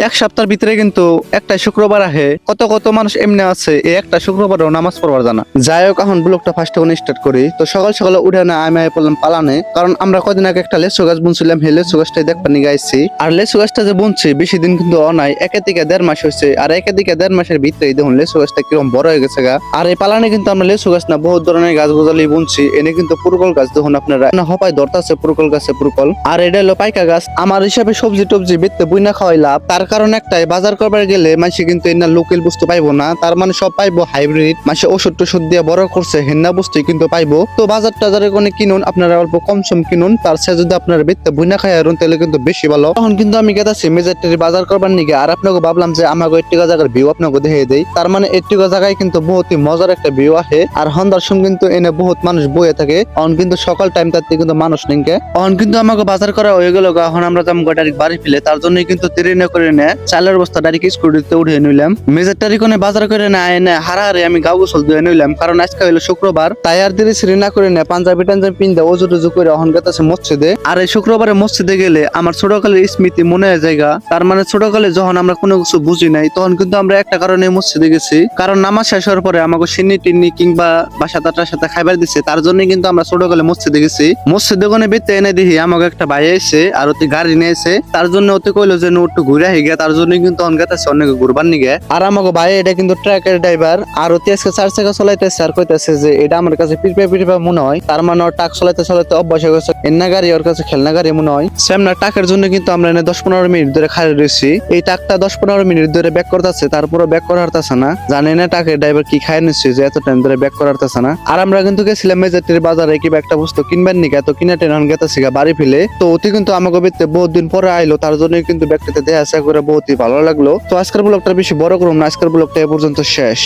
এক সপ্তাহের ভিতরে কিন্তু একটা শুক্রবার আহে, কত কত মানুষ এমনি আছে এই একটা শুক্রবারও নামাজ পড়বার জানা। যাই হোক, এখন ব্লগটা ফার্স্টে স্টার্ট করি। তো সকাল সকালে উঠে না আমি পড়লাম পালানে, কারণ আমরা কদিন আগে একটা লেচু গাছ বুনছিলাম, সেই লেচু গাছটাই দেখবার নিয়ে গাইছি। আর লেচু গাছটা যে বুনছি বেশি দিন কিন্তু অনাই, একে থেকে 1.5 মাস হয়েছে। আর একে থেকে 1.5 মাসের ভিতরেই দেখুন লেচু গাছটা কিরকম বড় হয়ে গেছে গা। আর এই পালানে কিন্তু আমরা লেচু গাছ না বহুত ধরনের গাছ গোজালি বুনছি। এনে কিন্তু পুরকল গাছ দেখুন আপনারা, হপায় ধরতাছে পুরকল গাছে পুরকল। আর এটা হলো পাইকা গাছ। আমার হিসাবে সবজি টবজি বেচতে বুইনা খাওয়াই লাভ। তার কারণ একটাই, বাজার করবার গেলে মানুষে কিন্তু এনা লোকাল বস্তু পাইবো না, তার মানে সব পাইবো হাইব্রিড। মানুষে ওষুধ টষুধ দিয়ে বড় করছে হেন্না বস্তু কিন্তু পাইবো। তো বাজার টাজারে কোনে কিনুন আপনারা, অল্প কম সম কিনুন, তার সাথে যদি আপনারা বেচতে বুইনা খাই আরুন তাহলে কিন্তু বেশি ভালো। তখন কিন্তু আমি গেতাছি মেজারটারি বাজার করবার নিগে। আর আপনাকে ভাবলাম যে আমাকে 80 জায়গার ভিউ আপনাকে দেখে দেই। তার মানে 80 জায়গায় কিন্তু বহুতই মজার একটা ভিউ আসে। আর সন্ধ্যার সময় কিন্তু এনে বহুত মানুষ বয়ে থাকে। অন কিন্তু সকাল টাইম তাতে কিন্তু মানুষ নিকে অন কিন্তু আমাকে বাজার করা হয়ে গেল। এখন আমরা যাবো ডাইরেক্ট বাড়ি ফেলে, তার জন্য কিন্তু দেরি করে নে চালের বস্তা ডাইরেক্ট স্কুটিতে উঠে নিলাম। মেজার তারিখ বাজার করে না এনে হারাহারে আমি গাও গোসল দিয়ে নিলাম, কারণ আজকে হলো শুক্রবার। তাই আর দেরি সিরি না করে না পাঞ্জাবি টাঞ্জাবি পিন্দা ওজু টুজু করে অহন গেছে মসজিদে। আর এই শুক্রবারে মসজিদে গেলে আমার ছোটকালের স্মৃতি মনে হয় জায়গা। তার মানে ছোটকালে যখন আমরা কোনো কিছু বুঝি নাই তখন কিন্তু আমরা একটা কারণে মসজিদে গেছি, কারণ নামাজ শেষ হওয়ার পরে আমাকে সিন্নি টিন্নি কিংবা বাসা তাটার সাথে খাইবার দিচ্ছে, তার জন্য কিন্তু আমরা ছোটকালে মসজিদে গেছি। মসজিদে কোনে বেতে এনে দেখি আমাকে একটা ভাই এসে আর ওতে গাড়ি নিয়েছে, তার জন্য ওতে কইলো যে একটু ঘুরে আহি গিয়া, তার জন্য কিন্তু অনগাতাছে অনেক ঘুরবার নিগে। আর আমাকে ভাই এটা কিন্তু ট্রাকের ড্রাইভার, আর ওতে আজকে 4 চাকা চলাইতেছে। আর কইতাছে যে এটা আমার কাছে পিরপা মনে হয়, তার মানে ওর ট্রাক চলাইতে অভ্যাস হয়ে গেছে। এন্না গাড়ি ওর কাছে খেলনা গাড়ি মনে হয়। সেমনা ট্রাকের জন্য কিন্তু আমরা এনে 10-15 মিনিট ধরে খাড়ি রয়েছি। এই ট্রাকটা 10-15 মিনিট ধরে ব্যাক করতেছে, তারপরে ব্যাক করা হারতাছে না। জানি না ট্রাকের ড্রাইভার কি খায় নিচ্ছে যে এত টাইম ধরে ব্যাক করা হারতাছে না। আর আমরা কিন্তু গেছিলাম মেজারটির বাজারে কিবা একটা বস্তু কিনবার নিকে, তো কিনা টেন গেতাছি বাড়ি ফেলে। তো ওতে কিন্তু আমাকে বেতে বহুত দিন পরে আইলো, তার জন্য কিন্তু ব্যাগটাতে দেখা করে বহুতই ভালো লাগলো। তো আজকের ব্লগটা বেশি বড় করুন না, আজকের ব্লগটা এ পর্যন্ত শেষ।